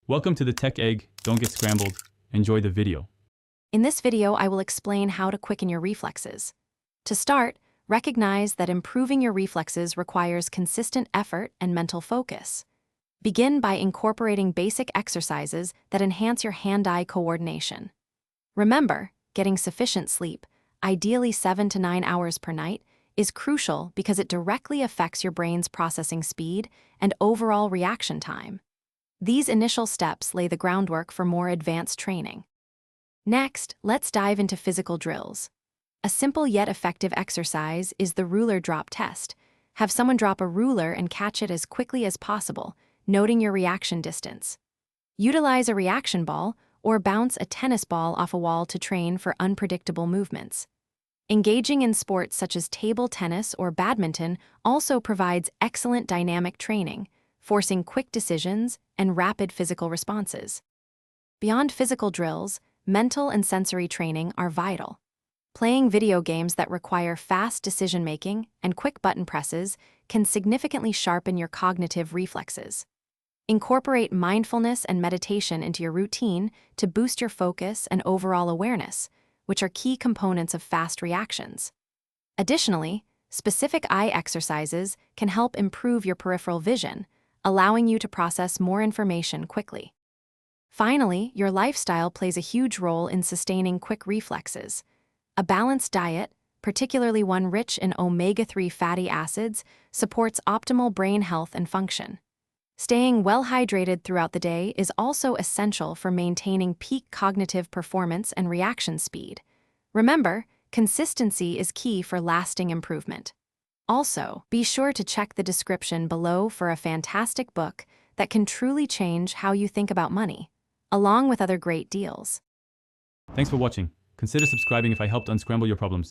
Welcome to the Tech Egg. Don't get scrambled. Enjoy the video. In this video, I will explain how to quicken your reflexes. To start, recognize that improving your reflexes requires consistent effort and mental focus. Begin by incorporating basic exercises that enhance your hand-eye coordination. Remember, getting sufficient sleep, ideally 7 to 9 hours per night, is crucial because it directly affects your brain's processing speed and overall reaction time. These initial steps lay the groundwork for more advanced training. Next, let's dive into physical drills. A simple yet effective exercise is the ruler drop test. Have someone drop a ruler and catch it as quickly as possible, noting your reaction distance. Utilize a reaction ball or bounce a tennis ball off a wall to train for unpredictable movements. Engaging in sports such as table tennis or badminton also provides excellent dynamic training, forcing quick decisions and rapid physical responses. Beyond physical drills, mental and sensory training are vital. Playing video games that require fast decision-making and quick button presses can significantly sharpen your cognitive reflexes. Incorporate mindfulness and meditation into your routine to boost your focus and overall awareness, which are key components of fast reactions. Additionally, specific eye exercises can help improve your peripheral vision, allowing you to process more information quickly. Finally, your lifestyle plays a huge role in sustaining quick reflexes. A balanced diet, particularly one rich in omega-3 fatty acids, supports optimal brain health and function. Staying well hydrated throughout the day is also essential for maintaining peak cognitive performance and reaction speed. Remember, consistency is key for lasting improvement. Also, be sure to check the description below for a fantastic book that can truly change how you think about money, along with other great deals. Thanks for watching. Consider subscribing if I helped unscramble your problems.